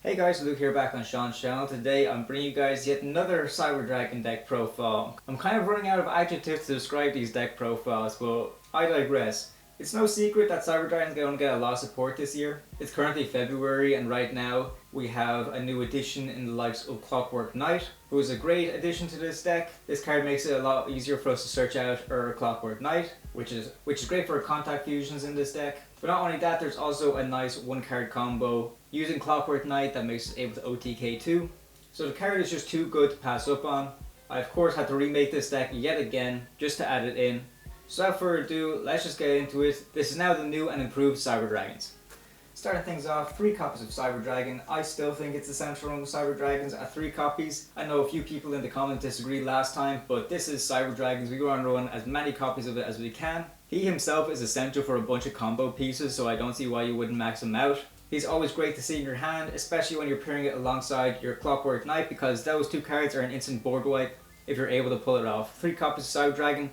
Hey guys, Luke here back on Sean's channel. Today I'm bringing you guys yet another Cyberdragon deck profile. I'm kind of running out of adjectives to describe these deck profiles, but I digress. It's no secret that Cyberdragon's going to get a lot of support this year. It's currently February and right now we have a new addition in the likes of Clockwork Knight, who is a great addition to this deck. This card makes it a lot easier for us to search out our Clockwork Knight, which is great for contact fusions in this deck. But not only that, there's also a nice one card combo using Clockwork Night that makes us able to OTK too. So the card is just too good to pass up on. I of course had to remake this deck yet again just to add it in. So without further ado, let's just get into it. This is now the new and improved Cyberdragons. Starting things off, 3 copies of Cyberdragon. I still think it's essential on Cyberdragons at 3 copies. I know a few people in the comments disagreed last time, but this is Cyberdragons. We want to run as many copies of it as we can. He himself is essential for a bunch of combo pieces, so I don't see why you wouldn't max him out. He's always great to see in your hand, especially when you're pairing it alongside your Clockwork Knight, because those 2 cards are an instant board wipe if you're able to pull it off. 3 copies of Cyberdragon,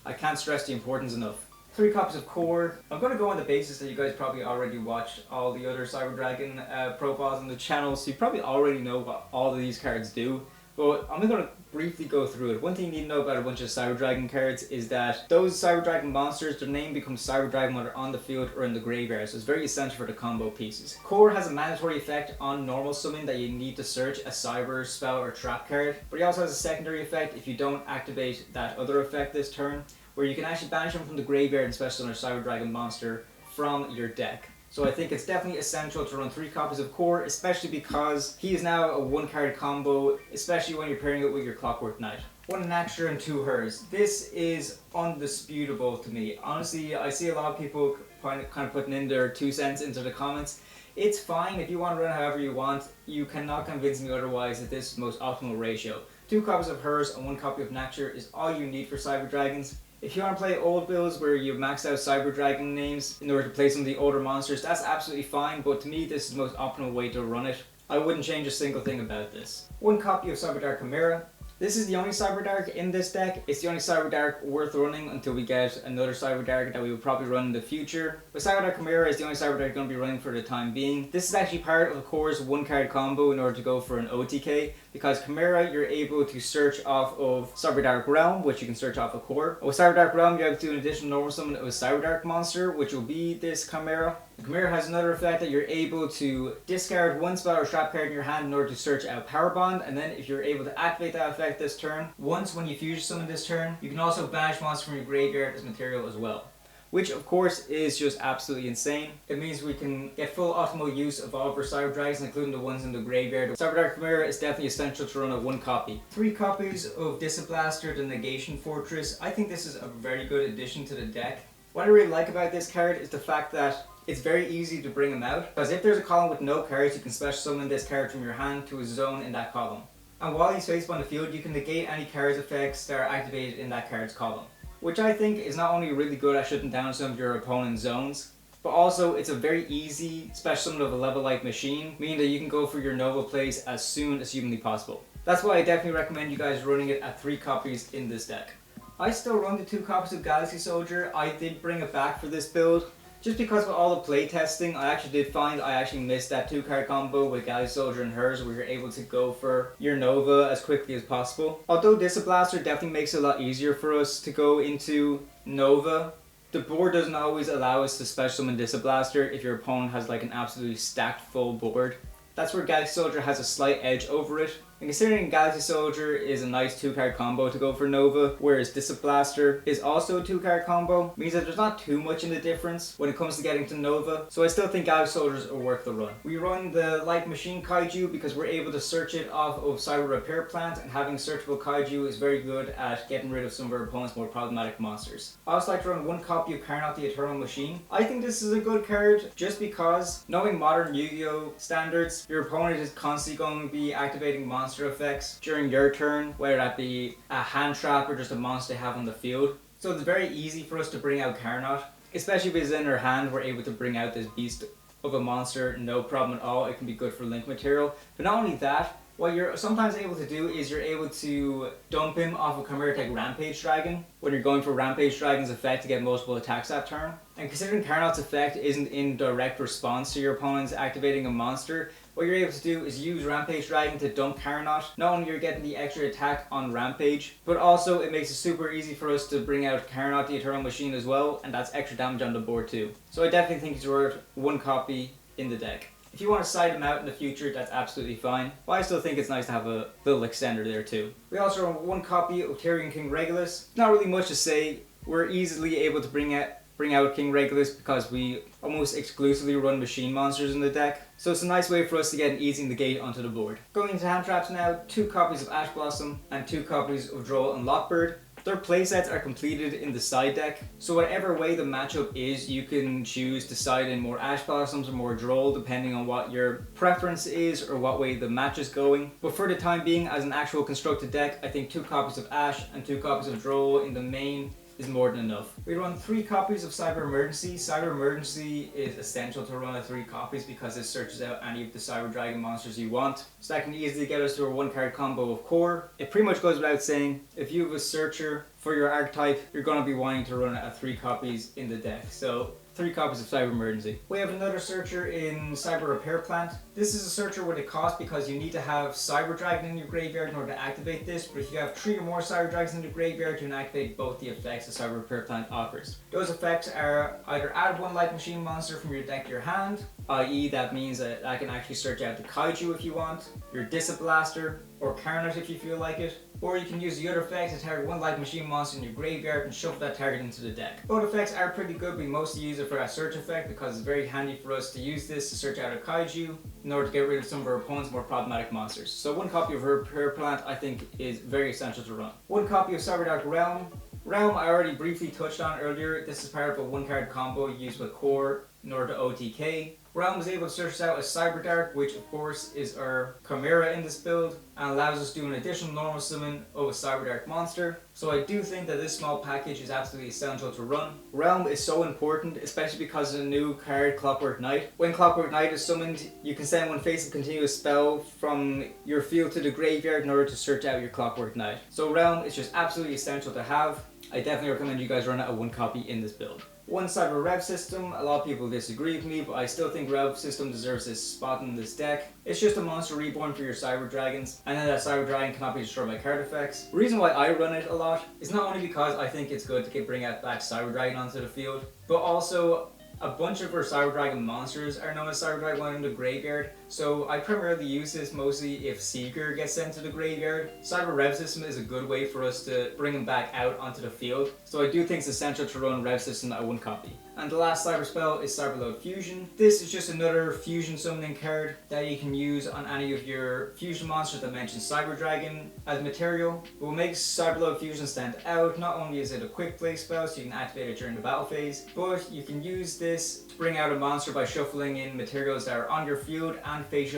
I can't stress the importance enough. 3 copies of Core. I'm going to go on the basis that you guys probably already watched all the other Cyberdragon profiles on the channel, so you probably already know what all of these cards do. But I'm going to briefly go through it. One thing you need to know about a bunch of Cyberdragon cards is that those Cyberdragon monsters, their name becomes Cyberdragon when they're on the field or in the graveyard, so it's very essential for the combo pieces. Core has a mandatory effect on normal summon that you need to search a Cyber, Spell, or Trap card, but he also has a secondary effect if you don't activate that other effect this turn, where you can actually banish them from the graveyard and special summon a Cyberdragon monster from your deck. So I think it's definitely essential to run 3 copies of Core, especially because he is now a 1-card combo, especially when you're pairing it with your Clockwork Knight. 1 Nachster and 2 Herz. This is undisputable to me. Honestly, I see a lot of people kind of putting in their 2 cents into the comments. It's fine if you want to run however you want. You cannot convince me otherwise that this is the most optimal ratio. 2 copies of Herz and 1 copy of Nachster is all you need for Cyberdragons. If you want to play old builds where you max out Cyberdragon names in order to play some of the older monsters, that's absolutely fine, but to me this is the most optimal way to run it. I wouldn't change a single thing about this. 1 copy of Cyberdark Chimera. This is the only Cyberdark in this deck. It's the only Cyberdark worth running until we get another Cyberdark that we will probably run in the future. But Cyberdark Chimera is the only Cyberdark you're going to be running for the time being. This is actually part of the Core's 1-card combo in order to go for an OTK, because Chimera you're able to search off of Cyberdark Realm, which you can search off of Core. With Cyberdark Realm you're able to do an additional normal summon of a Cyberdark monster, which will be this Chimera. The Chimera has another effect that you're able to discard 1 spell or trap card in your hand in order to search out Power Bond, and then if you're able to activate that effect this turn, once when you fusion summon this turn, you can also banish monsters from your graveyard as material as well. Which of course is just absolutely insane. It means we can get full optimal use of all of our Cyberdragons, including the ones in the graveyard. Cyberdark Chimera is definitely essential to run a 1 copy. 3 copies of Disablaster, the Negation Fortress. I think this is a very good addition to the deck. What I really like about this card is the fact that it's very easy to bring him out, because if there's a column with no cards, you can special summon this card from your hand to a zone in that column. And while he's faced on the field, you can negate any card's effects that are activated in that card's column. Which I think is not only really good at shutting down some of your opponent's zones, but also it's a very easy special summon of a level-like machine, meaning that you can go for your Nova plays as soon as humanly possible. That's why I definitely recommend you guys running it at 3 copies in this deck. I still run the 2 copies of Galaxy Soldier. I did bring it back for this build, just because with all the play testing, I actually did find I actually missed that 2-card combo with Galaxy Soldier and Herz, where you're able to go for your Nova as quickly as possible. Although Disablaster definitely makes it a lot easier for us to go into Nova, the board doesn't always allow us to special summon Disablaster if your opponent has like an absolutely stacked full board. That's where Galaxy Soldier has a slight edge over it. And considering Galaxy Soldier is a nice 2-card combo to go for Nova, whereas Disablaster is also a 2-card combo, means that there's not too much in the difference when it comes to getting to Nova, so I still think Galaxy Soldiers are worth the run. We run the Light Machine Kaiju because we're able to search it off of Cyber Repair Plant, and having searchable Kaiju is very good at getting rid of some of our opponent's more problematic monsters. I also like to run 1 copy of Carnot the Eternal Machine. I think this is a good card just because, knowing modern Yu-Gi-Oh standards, your opponent is constantly going to be activating monsters effects during your turn, whether that be a hand trap or just a monster they have on the field. So it's very easy for us to bring out Carnot, especially if it's in our hand. We're able to bring out this beast of a monster, no problem at all. It can be good for link material. But not only that, what you're sometimes able to do is you're able to dump him off a Chimeratech Rampage Dragon when you're going for Rampage Dragon's effect to get multiple attacks that turn. And considering Carnot's effect isn't in direct response to your opponent's activating a monster, what you're able to do is use Rampage Dragon to dump Carnot. Not only you're getting the extra attack on Rampage, but also it makes it super easy for us to bring out Carnot the Eternal Machine as well, and that's extra damage on the board too. So I definitely think it's worth one copy in the deck. If you want to side him out in the future, that's absolutely fine, but I still think it's nice to have a little extender there too. We also have one copy of Therion King Regulus. Not really much to say. We're easily able to bring out King Regulus because we almost exclusively run machine monsters in the deck. So it's a nice way for us to get an easy negate onto the board. Going into hand traps now, 2 copies of Ash Blossom and 2 copies of Droll and Lockbird. Their playsets are completed in the side deck, so whatever way the matchup is, you can choose to side in more Ash Blossoms or more Droll depending on what your preference is or what way the match is going. But for the time being, as an actual constructed deck, I think 2 copies of Ash and 2 copies of Droll in the main is more than enough. We run 3 copies of Cyber Emergency. Cyber Emergency is essential to run at 3 copies because it searches out any of the Cyber Dragon monsters you want. So that can easily get us to a 1-card combo of Core. It pretty much goes without saying, if you have a searcher for your archetype, you're going to be wanting to run it at 3 copies in the deck. So 3 copies of Cyber Emergency. We have another searcher in Cyber Repair Plant. This is a searcher with a cost because you need to have Cyber Dragon in your graveyard in order to activate this, but if you have 3 or more Cyber Dragons in the graveyard, you can activate both the effects that Cyber Repair Plant offers. Those effects are either add 1 light machine monster from your deck to your hand, i.e. that means that I can actually search out the Kaiju if you want, your Disablaster, or Carnot if you feel like it, or you can use the other effect to target 1 light machine monster in your graveyard and shuffle that target into the deck. Both effects are pretty good. We mostly use it for that search effect because it's very handy for us to use this to search out a Kaiju in order to get rid of some of our opponent's more problematic monsters. So 1 copy of Repair Plant I think is very essential to run. 1 copy of Cyberdark Realm. Realm I already briefly touched on earlier. This is part of a 1-card combo used with Core in order to OTK. Realm is able to search out a Cyberdark, which of course is our Chimera in this build, and allows us to do an additional normal summon of a Cyberdark monster. So I do think that this small package is absolutely essential to run. Realm is so important, especially because of the new card Clockwork Knight. When Clockwork Knight is summoned, you can send one face of continuous spell from your field to the graveyard in order to search out your Clockwork Knight. So Realm is just absolutely essential to have. I definitely recommend you guys run it at 1 copy in this build. 1 Cyber Revsystem. A lot of people disagree with me, but I still think Revsystem deserves this spot in this deck. It's just a monster reborn for your Cyber Dragons, and then that Cyber Dragon cannot be destroyed by card effects. The reason why I run it a lot is not only because I think it's good to bring out back Cyber Dragon onto the field, but also a bunch of our Cyber Dragon monsters are known as Cyber Dragon in the graveyard, so I primarily use this mostly if Seeker gets sent to the graveyard. Cyber Revsystem is a good way for us to bring him back out onto the field, so I do think it's essential to run Revsystem at 1 copy. And the last cyber spell is Cyberload Fusion. This is just another fusion summoning card that you can use on any of your fusion monsters that mention Cyber Dragon as material. What makes Cyberload Fusion stand out, not only is it a quick play spell so you can activate it during the battle phase, but you can use this to bring out a monster by shuffling in materials that are on your field and face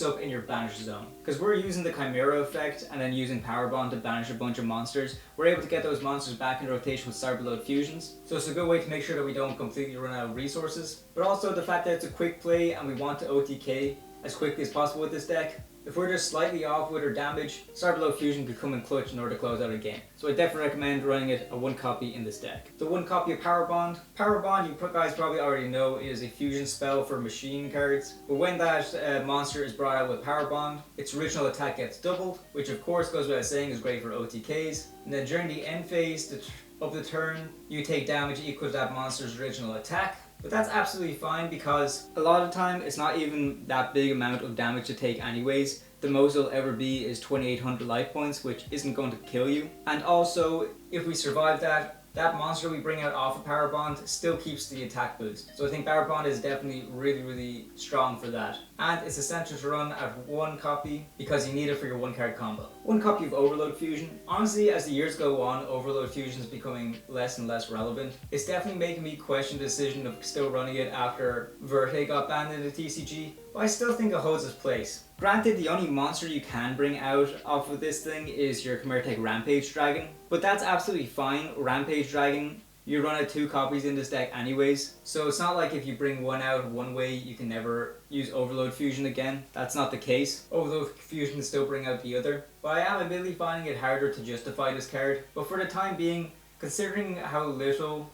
up in your banish zone. Because we're using the Chimera effect and then using Power Bond to banish a bunch of monsters, we're able to get those monsters back in rotation with Cyberload Fusions. So it's a good way to make sure that we don't completely run out of resources. But also the fact that it's a quick play and we want to OTK as quickly as possible with this deck. If we're just slightly off with our damage, Cyberload Fusion could come in clutch in order to close out a game. So I definitely recommend running it at 1 copy in this deck. The 1 copy of Power Bond. Power Bond, you guys probably already know, is a fusion spell for machine cards. But when that monster is brought out with Power Bond, its original attack gets doubled, which of course goes without saying is great for OTKs. And then during the end phase of the turn, you take damage equal to that monster's original attack. But that's absolutely fine because a lot of the time it's not even that big amount of damage to take anyways. The most it'll ever be is 2800 life points, which isn't going to kill you. And also, if we survive that monster we bring out off of Power Bond still keeps the attack boost. So I think Power Bond is definitely really strong for that. And it's essential to run at 1 copy because you need it for your 1-card combo. 1 copy of Overload Fusion. Honestly, as the years go on, Overload Fusion is becoming less and less relevant. It's definitely making me question the decision of still running it after Verte got banned in the TCG, but I still think it holds its place. Granted, the only monster you can bring out off of this thing is your Chimeratech Rampage Dragon, but that's absolutely fine. Rampage Dragon, you run at 2 copies in this deck anyways, so it's not like if you bring one out one way you can never use Overload Fusion again. That's not the case. Overload Fusion can still bring out the other, but I am admittedly finding it harder to justify this card. But for the time being, considering how little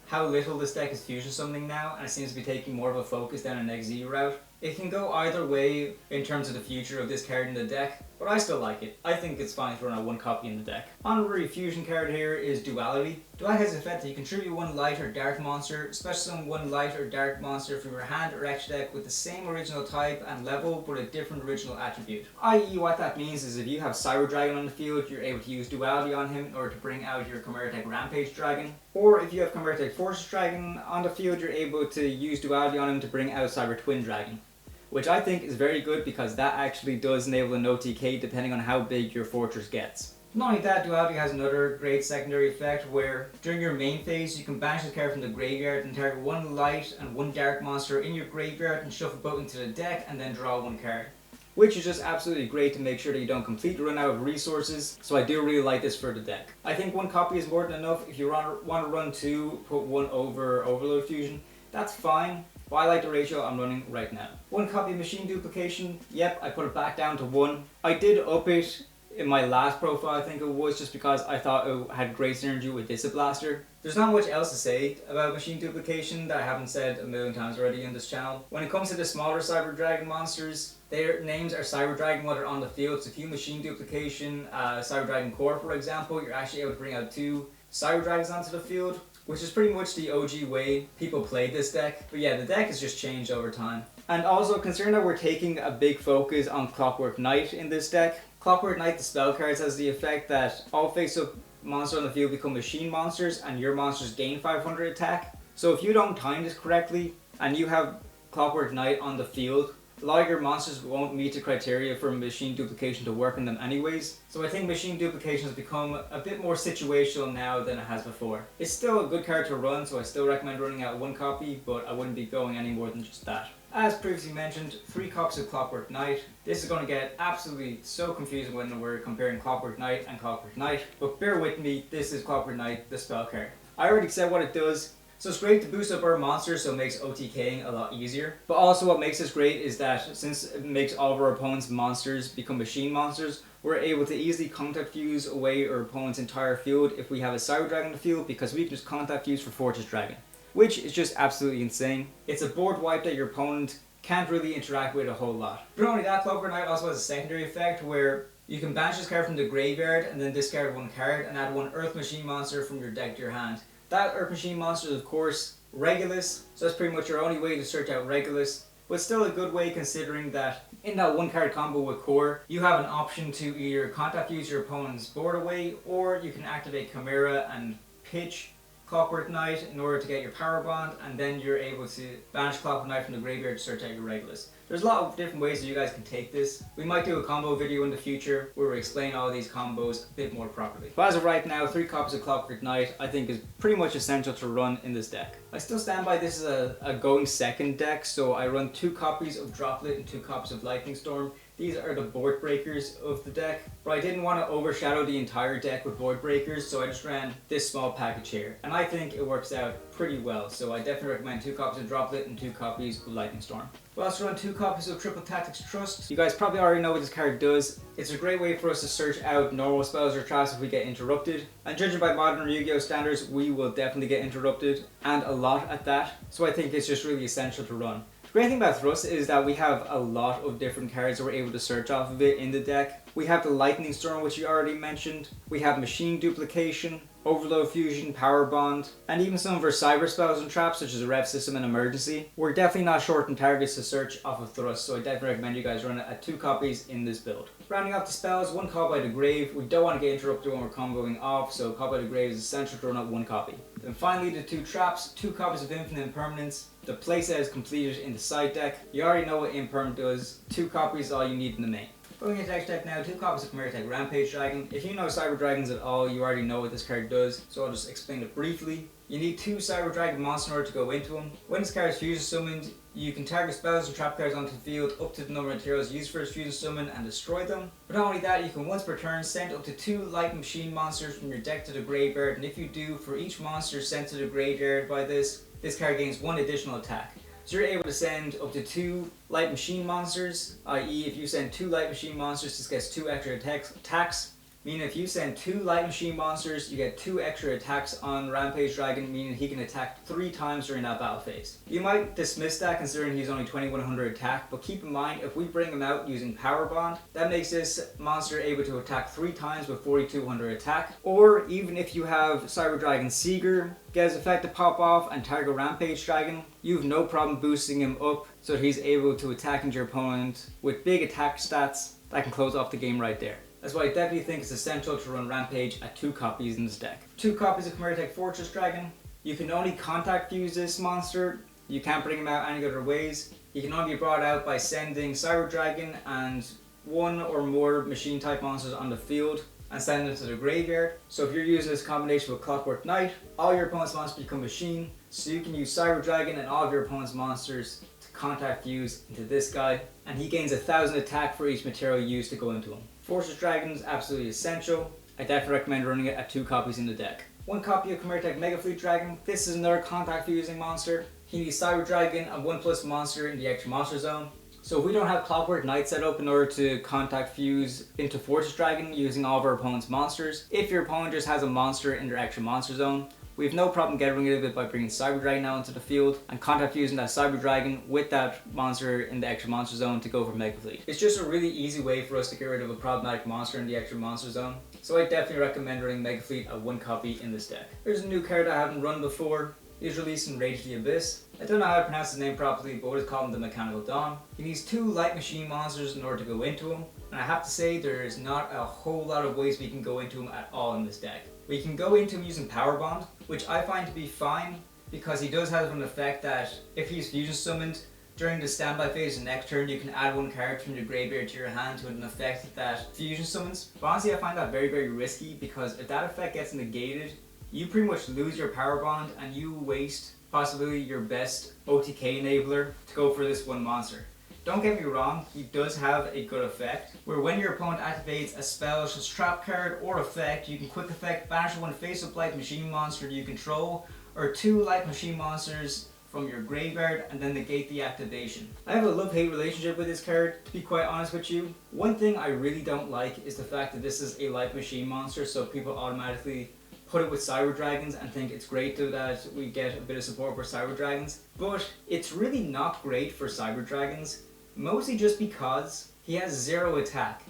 this deck is fusion summoning now, and it seems to be taking more of a focus down an XZ route, It can go either way in terms of the future of this card in the deck, but I still like it. I think it's fine to run a 1 copy in the deck. Honorary fusion card here is Duality. Duality has the effect that you contribute 1 light or dark monster, special summon 1 light or dark monster from your hand or extra deck with the same original type and level but a different original attribute. I.e. what that means is if you have Cyberdragon on the field, you're able to use Duality on him in order to bring out your Chimeratech Rampage Dragon. Or if you have Chimeratech Fortress Dragon on the field, you're able to use Duality on him to bring out Cyber Twin Dragon. Which I think is very good because that actually does enable an OTK depending on how big your fortress gets. Not only that, Duality has another great secondary effect where during your main phase you can banish the card from the graveyard and target 1 light and 1 dark monster in your graveyard and shuffle both into the deck and then draw 1 card. Which is just absolutely great to make sure that you don't completely run out of resources, so I do really like this for the deck. I think 1 copy is more than enough. If you want to run 2, put 1 over Overload Fusion, that's fine. But I like the ratio I'm running right now. 1 copy of Machine Duplication, yep, I put it back down to 1. I did up it in my last profile, I think it was, just because I thought it had great synergy with Disablaster. There's not much else to say about Machine Duplication that I haven't said a million times already in this channel. When it comes to the smaller Cyber Dragon monsters, their names are Cyber Dragon while they're on the field, so if you Machine Duplication Cyber Dragon Core, for example, you're actually able to bring out 2 Cyber Dragons onto the field, which is pretty much the OG way people played this deck. But yeah, the deck has just changed over time. And also, considering that we're taking a big focus on Clockwork Knight in this deck, Clockwork Knight, the spell cards, has the effect that all face-up monsters on the field become machine monsters and your monsters gain 500 attack. So if you don't time this correctly and you have Clockwork Knight on the field, a lot of your monsters won't meet the criteria for Machine Duplication to work on them anyways. So I think Machine Duplication has become a bit more situational now than it has before. It's still a good card to run, so I still recommend running out 1 copy, but I wouldn't be going any more than just that. As previously mentioned, 3 copies of Clockwork Knight. This is going to get absolutely so confusing when we're comparing Clockwork Knight and Clockwork Knight, but bear with me, this is Clockwork Knight, the spell card. I already said what it does. So it's great to boost up our monsters, so it makes OTKing a lot easier. But also what makes this great is that since it makes all of our opponents' monsters become machine monsters, we're able to easily contact fuse away our opponent's entire field if we have a Cyber Dragon in the field, because we can just contact fuse for Fortress Dragon, which is just absolutely insane. It's a board wipe that your opponent can't really interact with a whole lot. But not only that, Clockwork Knight also has a secondary effect where you can banish this card from the graveyard and then discard 1 card and add 1 Earth Machine monster from your deck to your hand. That Earth Machine monster is of course Regulus, so that's pretty much your only way to search out Regulus, but still a good way considering that in that 1 card combo with Core, you have an option to either contact fuse your opponent's board away, or you can activate Chimera and pitch Clockwork Knight in order to get your power bond, and then you're able to banish Clockwork Knight from the graveyard to search out your Regulus. There's a lot of different ways that you guys can take this. We might do a combo video in the future where we explain all these combos a bit more properly. But as of right now, 3 copies of Clockwork Knight I think is pretty much essential to run in this deck. I still stand by this as a going second deck, so I run 2 copies of Droplet and 2 copies of Lightning Storm. These are the board breakers of the deck, but I didn't want to overshadow the entire deck with board breakers, so I just ran this small package here. And I think it works out pretty well, so I definitely recommend 2 copies of Droplet and 2 copies of Lightning Storm. We also run 2 copies of Triple Tactics Trust. You guys probably already know what this card does. It's a great way for us to search out normal spells or traps if we get interrupted. And judging by modern Yu-Gi-Oh standards, we will definitely get interrupted, and a lot at that. So I think it's just really essential to run. The great thing about Thrust is that we have a lot of different cards that we're able to search off of it in the deck. We have the Lightning Storm, which you already mentioned. We have Machine Duplication, Overload Fusion, Power Bond, and even some of our cyber spells and traps such as Revsystem and Emergency. We're definitely not short on targets to search off of Thrust, so I definitely recommend you guys run it at 2 copies in this build. Rounding off the spells, 1 Call by the Grave. We don't want to get interrupted when we're comboing off, so Call by the Grave is essential to run out 1 copy. Then finally the 2 traps, 2 copies of Infinite Impermanence. The playset is completed in the side deck. You already know what Imperm does. 2 copies is all you need in the main. Going into next deck now, 2 copies of Chimeratech Rampage Dragon. If you know Cyber Dragons at all, you already know what this card does, so I'll just explain it briefly. You need 2 Cyber Dragon monsters in order to go into them. When this card is fusion summoned, you can target spells and trap cards onto the field up to the number of materials used for its fusion summon and destroy them. But not only that, you can once per turn send up to 2 light machine monsters from your deck to the graveyard, and if you do, for each monster sent to the graveyard by this card gains 1 additional attack. So you're able to send up to 2 light machine monsters, i.e. if you send 2 light machine monsters, this gets 2 extra attacks. meaning if you send 2 Light Machine monsters, you get 2 extra attacks on Rampage Dragon, meaning he can attack 3 times during that battle phase. You might dismiss that considering he's only 2100 attack, but keep in mind if we bring him out using Power Bond, that makes this monster able to attack 3 times with 4200 attack. Or even if you have Cyber Dragon Seeger, get his effect to pop off and target Rampage Dragon, you have no problem boosting him up so that he's able to attack into your opponent with big attack stats that can close off the game right there. That's why I definitely think it's essential to run Rampage at 2 copies in this deck. 2 copies of Chimeratech Fortress Dragon. You can only contact fuse this monster. You can't bring him out any other ways. He can only be brought out by sending Cyber Dragon and 1 or more machine type monsters on the field and send them to the graveyard. So if you're using this combination with Clockwork Knight, all your opponent's monsters become machine, so you can use Cyber Dragon and all of your opponent's monsters to contact fuse into this guy, and he gains 1000 attack for each material used to go into him. Fortress Dragon is absolutely essential. I definitely recommend running it at 2 copies in the deck. 1 copy of Chimeratech Megafleet Dragon. This is another contact fusing monster. He needs Cyber Dragon and 1+ monster in the extra monster zone. So if we don't have Clockwork Night set up in order to contact fuse into Fortress Dragon using all of our opponent's monsters, if your opponent just has a monster in their extra monster zone, we have no problem getting rid of it by bringing Cyber Dragon out into the field and contact fusing that Cyber Dragon with that monster in the extra monster zone to go for Megafleet. It's just a really easy way for us to get rid of a problematic monster in the extra monster zone, so I definitely recommend running Megafleet at 1 copy in this deck. Here's a new card I haven't run before. He's released in Rage of the Abyss. I don't know how to pronounce his name properly, but we'll just call him the Mechanical Dawn. He needs 2 Light Machine monsters in order to go into him, and I have to say there is not a whole lot of ways we can go into him at all in this deck. We can go into him using Power Bond, which I find to be fine because he does have an effect that if he's fusion summoned during the standby phase the next turn, you can add 1 card from your graveyard to your hand with an effect that fusion summons. But honestly, I find that very risky because if that effect gets negated, you pretty much lose your Power Bond and you waste possibly your best OTK enabler to go for this 1 monster. Don't get me wrong, he does have a good effect, where when your opponent activates a spell, such as trap card or effect, you can quick effect banish 1 face-up Light Machine monster you control, or 2 Light Machine monsters from your graveyard and then negate the activation. I have a love-hate relationship with this card, to be quite honest with you. One thing I really don't like is the fact that this is a Light Machine monster, so people automatically put it with Cyber Dragons and think it's great that we get a bit of support for Cyber Dragons, but it's really not great for Cyber Dragons, mostly just because he has 0 attack.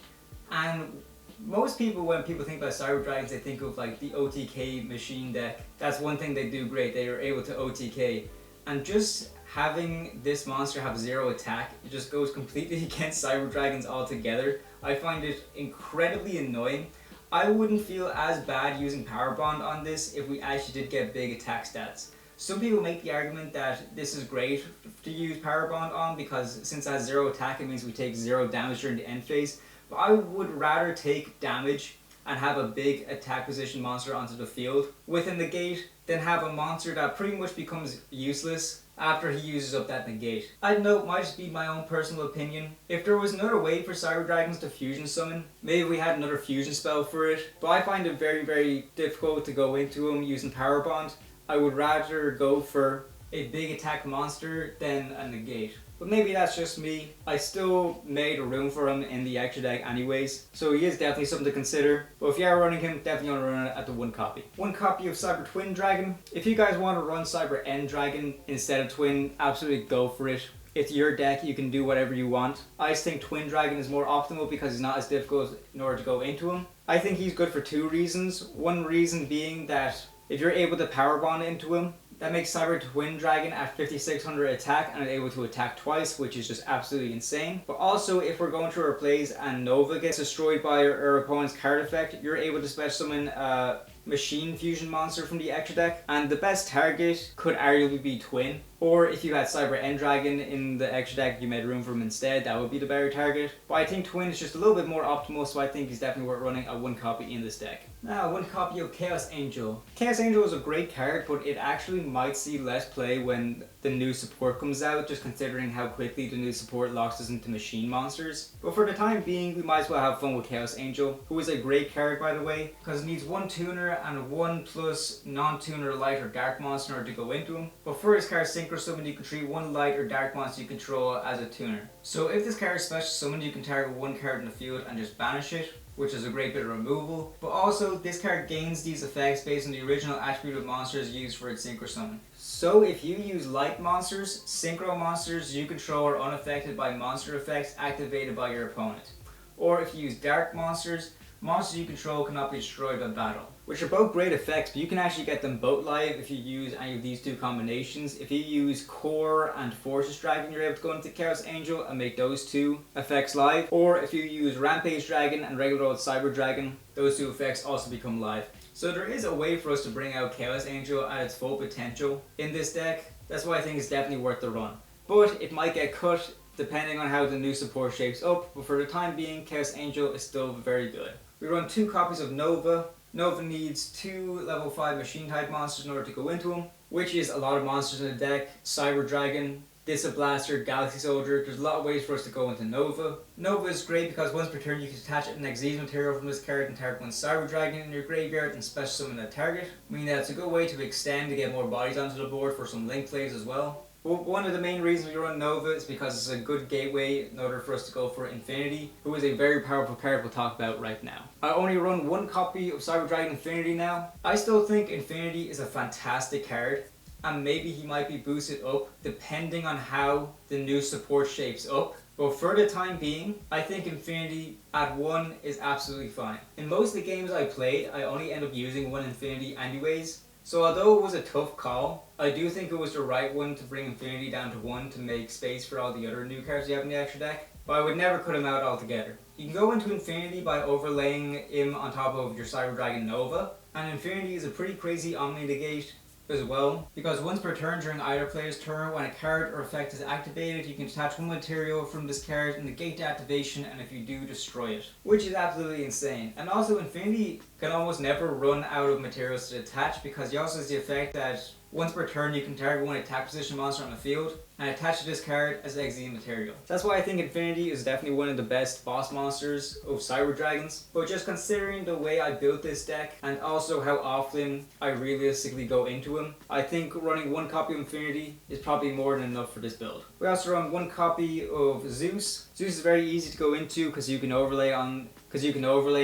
And most people, when people think about Cyber Dragons, they think of like the OTK machine deck. That's one thing they do great, they are able to OTK. And just having this monster have 0 attack, it just goes completely against Cyber Dragons altogether. I find it incredibly annoying. I wouldn't feel as bad using Power Bond on this if we actually did get big attack stats. Some people make the argument that this is great to use Power Bond on because since it has 0 attack, it means we take 0 damage during the end phase. But I would rather take damage and have a big attack position monster onto the field with a negate than have a monster that pretty much becomes useless after he uses up that negate. I know it might just be my own personal opinion. If there was another way for Cyber Dragons to fusion summon, maybe we had another fusion spell for it, but I find it very difficult to go into him using Power Bond. I would rather go for a big attack monster than a negate. But maybe that's just me. I still made a room for him in the extra deck anyways, so he is definitely something to consider. But if you are running him, definitely want to run it at the 1 copy. 1 copy of Cyber Twin Dragon. If you guys want to run Cyber End Dragon instead of Twin, absolutely go for it. It's your deck, you can do whatever you want. I just think Twin Dragon is more optimal because he's not as difficult in order to go into him. I think he's good for 2 reasons. One reason being that if you're able to Power Bond into him, that makes Cyber Twin Dragon at 5600 attack and able to attack twice, which is just absolutely insane. But also, if we're going through our plays and Nova gets destroyed by our opponent's card effect, you're able to special summon a Machine Fusion monster from the extra deck, and the best target could arguably be Twin. Or if you had Cyber End Dragon in the extra deck, you made room for him instead, that would be the better target. But I think Twin is just a little bit more optimal, so I think he's definitely worth running a 1 copy in this deck. Now, 1 copy of Chaos Angel. Chaos Angel is a great card, but it actually might see less play when the new support comes out, just considering how quickly the new support locks us into machine monsters. But for the time being, we might as well have fun with Chaos Angel, who is a great card by the way, because it needs 1 tuner and a 1+ non-tuner light or dark monster in order to go into him. But for his card Synchro Summon, you can treat 1 light or dark monster you control as a tuner. So if this card is special summoned, you can target 1 card in the field and just banish it, which is a great bit of removal, but also this card gains these effects based on the original attribute of monsters used for its Synchro Summon. So if you use light monsters, Synchro monsters you control are unaffected by monster effects activated by your opponent. Or if you use dark monsters, monsters you control cannot be destroyed by battle. Which are both great effects, but you can actually get them both live if you use any of these two combinations. If you use Core and Fortress Dragon, you're able to go into Chaos Angel and make those two effects live. Or if you use Rampage Dragon and regular old Cyber Dragon, those two effects also become live. So there is a way for us to bring out Chaos Angel at its full potential in this deck. That's why I think it's definitely worth the run. But it might get cut depending on how the new support shapes up, but for the time being, Chaos Angel is still very good. We run 2 copies of Nova. Nova needs 2 level 5 machine type monsters in order to go into him, which is a lot of monsters in the deck. Cyber Dragon, Disablaster, Galaxy Soldier. There's a lot of ways for us to go into Nova. Nova is great because once per turn you can attach an Exige material from this card and target one Cyber Dragon in your graveyard and special summon that target, meaning that it's a good way to extend to get more bodies onto the board for some link plays as well. But one of the main reasons we run Nova is because it's a good gateway in order for us to go for Infinity, who is a very powerful card we'll talk about right now. I only run 1 copy of Cyber Dragon Infinity now. I still think Infinity is a fantastic card, and maybe he might be boosted up depending on how the new support shapes up. But for the time being, I think Infinity at 1 is absolutely fine. In most of the games I played, I only end up using 1 Infinity anyways. So although it was a tough call, I do think it was the right one to bring Infinity down to 1 to make space for all the other new cards you have in the extra deck. But I would never cut him out altogether. You can go into Infinity by overlaying him on top of your Cyber Dragon Nova. And Infinity is a pretty crazy Omni Negate as well, because once per turn during either player's turn, when a card or effect is activated, you can attach 1 material from this card and negate the activation, and if you do, destroy it. Which is absolutely insane. And also Infinity can almost never run out of materials to attach, because he also has the effect that once per turn you can target 1 attack position monster on the field and attach to this card as Exige material. That's why I think Infinity is definitely one of the best boss monsters of Cyber Dragons. But just considering the way I built this deck and also how often I realistically go into him, I think running 1 copy of Infinity is probably more than enough for this build. We also run 1 copy of Zeus. Zeus is very easy to go into because you can overlay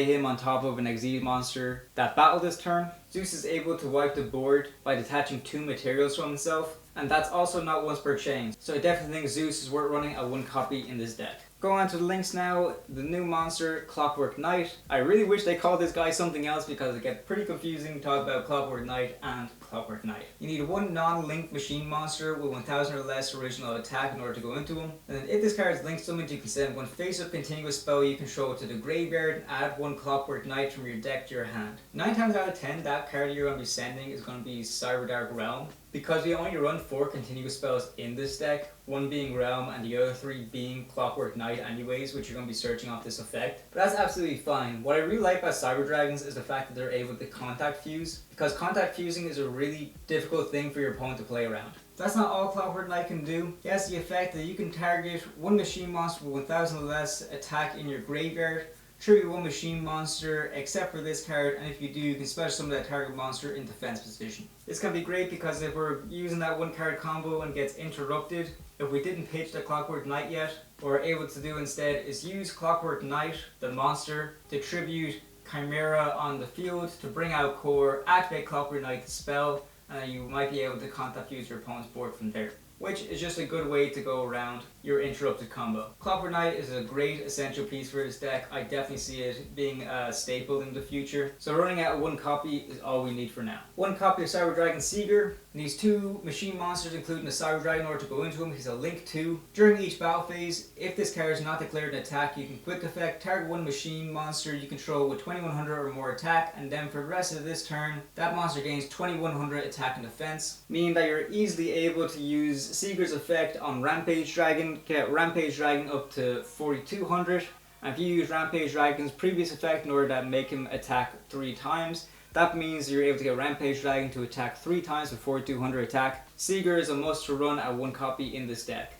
him on top of an Exige monster that battled this turn. Zeus is able to wipe the board by detaching 2 materials from himself, and that's also not once per chain. So I definitely think Zeus is worth running a 1 copy in this deck. Going on to the links now, the new monster, Clockwork Knight. I really wish they called this guy something else because it gets pretty confusing to talk about Clockwork Knight and Clockwork Knight. You need 1 non-linked machine monster with 1000 or less original attack in order to go into him. And then if this card is linked summoned, you can send 1 face-up continuous spell you control to the graveyard and add 1 Clockwork Knight from your deck to your hand. 9 times out of 10, that card you're going to be sending is going to be Cyberdark Realm. Because we only run 4 continuous spells in this deck, 1 being Realm and the other 3 being Clockwork Knight anyways, which you're going to be searching off this effect. But that's absolutely fine. What I really like about Cyber Dragons is the fact that they're able to contact fuse, because contact fusing is a really difficult thing for your opponent to play around. That's not all Clockwork Knight can do. It has the effect that you can target 1 machine monster with 1000 or less attack in your graveyard, tribute 1 machine monster except for this card, and if you do, you can special summon that target monster in defense position. This can be great because if we're using that 1 card combo and gets interrupted, if we didn't pitch the Clockwork Knight yet, what we're able to do instead is use Clockwork Knight, the monster, to tribute Chimera on the field to bring out core, activate Clockwork Knight spell, and you might be able to contact fuse your opponent's board from there. Which is just a good way to go around your interrupted combo. Clockwork Knight is a great essential piece for this deck. I definitely see it being a staple in the future. So running out of 1 copy is all we need for now. 1 copy of Cyber Dragon Seeger. Needs 2 machine monsters including a Cyber Dragon in order to go into him. He's a link 2. During each battle phase, if this card is not declared an attack, you can quick effect target 1 machine monster you control with 2100 or more attack, and then for the rest of this turn, that monster gains 2100 attack and defense, meaning that you're easily able to use Seeger's effect on Rampage Dragon, get Rampage Dragon up to 4200, and if you use Rampage Dragon's previous effect in order to make him attack 3 times, that means you're able to get Rampage Dragon to attack 3 times with 4200 attack. Seeger is a must to run at 1 copy in this deck.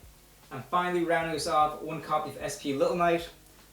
And finally, rounding us off, 1 copy of SP Little Knight.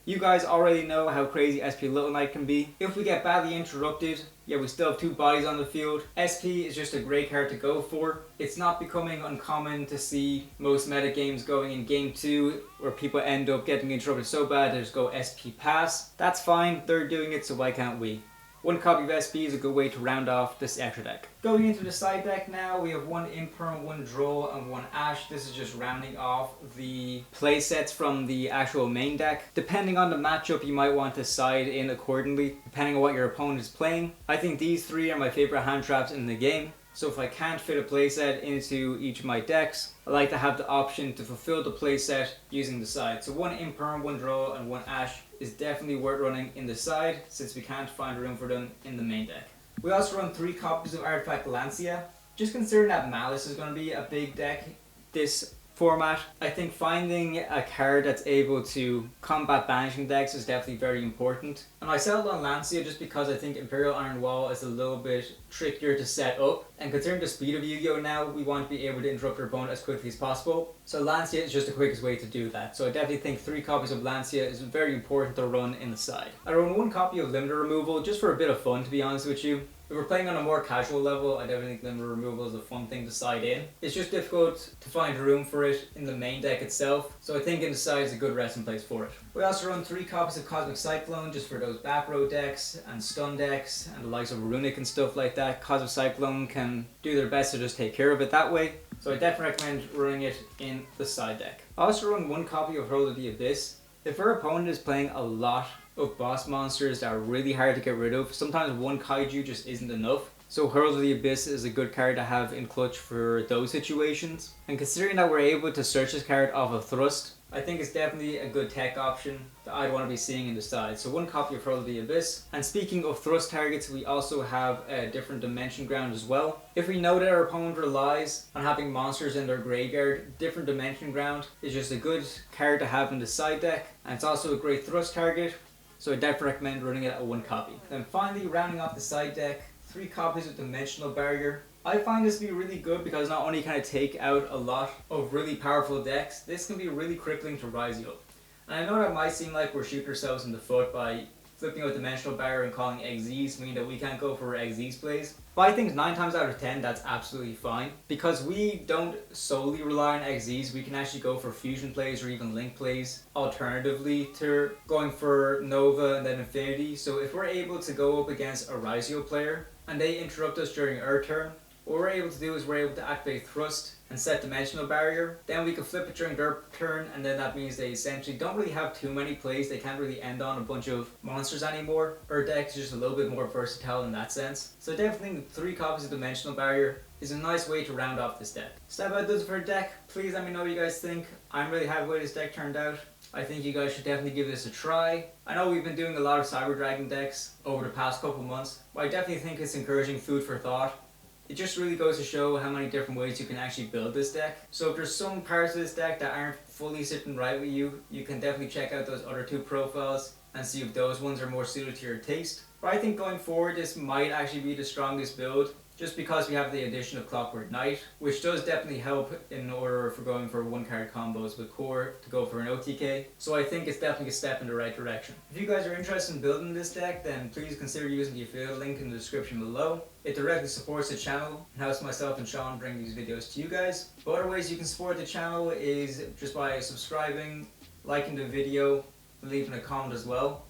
You guys already know how crazy SP Little Knight can be. If we get badly interrupted, yeah, we still have 2 bodies on the field. SP is just a great card to go for. It's not becoming uncommon to see most meta games going in game 2 where people end up getting interrupted so bad they just go SP pass. That's fine, they're doing it, so why can't we? 1 copy of SP is a good way to round off this extra deck. Going into the side deck now, we have 1 Imperm, 1 Droll, and 1 Ash. This is just rounding off the playsets from the actual main deck. Depending on the matchup, you might want to side in accordingly, depending on what your opponent is playing. I think these 3 are my favorite hand traps in the game. So if I can't fit a playset into each of my decks, I like to have the option to fulfill the playset using the side. So 1 Imperm, 1 Droll, and 1 Ash is definitely worth running in the side since we can't find room for them in the main deck. We also run 3 copies of Artifact Lancia. Just considering that Malice is going to be a big deck this format, I think finding a card that's able to combat banishing decks is definitely very important. And I settled on Lancia just because I think Imperial Iron Wall is a little bit trickier to set up. And considering the speed of Yu-Gi-Oh now, we want to be able to interrupt our opponent as quickly as possible. So Lancia is just the quickest way to do that. So I definitely think 3 copies of Lancia is very important to run in the side. I run 1 copy of Limiter Removal just for a bit of fun, to be honest with you. If we're playing on a more casual level, I definitely think Limiter Removal is a fun thing to side in. It's just difficult to find room for it in the main deck itself, so I think in the side is a good resting place for it. We also run 3 copies of Cosmic Cyclone just for those back row decks and stun decks and the likes of Runic and stuff like that. Cosmic Cyclone can do their best to just take care of it that way, so I definitely recommend running it in the side deck. I also run 1 copy of Herald of the Abyss. If our opponent is playing a lot of boss monsters that are really hard to get rid of, sometimes 1 Kaiju just isn't enough. So Herald of the Abyss is a good card to have in clutch for those situations. And considering that we're able to search this card off of Thrust, I think it's definitely a good tech option that I'd want to be seeing in the side. So 1 copy of Herald of the Abyss. And speaking of Thrust targets, we also have a different Dimension Ground as well. If we know that our opponent relies on having monsters in their graveyard, different Dimension Ground is just a good card to have in the side deck. And it's also a great Thrust target, so I definitely recommend running it at 1 copy. Then finally, rounding off the side deck, 3 copies of Dimensional Barrier. I find this to be really good because not only can it take out a lot of really powerful decks, this can be really crippling to rise you up. And I know that might seem like we're shooting ourselves in the foot by flipping out Dimensional Barrier and calling XZs, meaning that we can't go for XZs plays. But I think 9 times out of 10 that's absolutely fine. Because we don't solely rely on XZs, we can actually go for fusion plays or even link plays alternatively to going for Nova and then Infinity. So if we're able to go up against a Rysio player and they interrupt us during our turn, what we're able to do is we're able to activate Thrust and set Dimensional Barrier. Then we can flip it during their turn, and then that means they essentially don't really have too many plays. They can't really end on a bunch of monsters anymore. Our deck is just a little bit more versatile in that sense. So I definitely think 3 copies of Dimensional Barrier is a nice way to round off this deck. So that about does it for a deck. Please let me know what you guys think. I'm really happy with the way this deck turned out. I think you guys should definitely give this a try. I know we've been doing a lot of Cyber Dragon decks over the past couple months, but I definitely think it's encouraging food for thought. It just really goes to show how many different ways you can actually build this deck. So if there's some parts of this deck that aren't fully sitting right with you, you can definitely check out those other 2 profiles and see if those ones are more suited to your taste. But I think going forward this might actually be the strongest build, just because we have the addition of Clockwork Knight, which does definitely help in order for going for 1-card combos with core to go for an OTK. So I think it's definitely a step in the right direction. If you guys are interested in building this deck, then please consider using the affiliate link in the description below. It directly supports the channel and helps myself and Sean bring these videos to you guys. But other ways you can support the channel is just by subscribing, liking the video, and leaving a comment as well.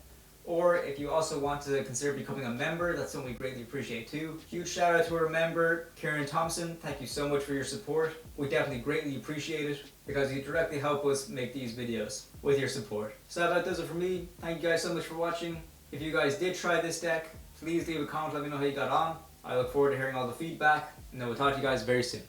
Or if you also want to consider becoming a member, that's something we greatly appreciate too. Huge shout out to our member, Kieran Thompson. Thank you so much for your support. We definitely greatly appreciate it because you directly help us make these videos with your support. So that does it for me. Thank you guys so much for watching. If you guys did try this deck, please leave a comment, let me know how you got on. I look forward to hearing all the feedback, and then we'll talk to you guys very soon.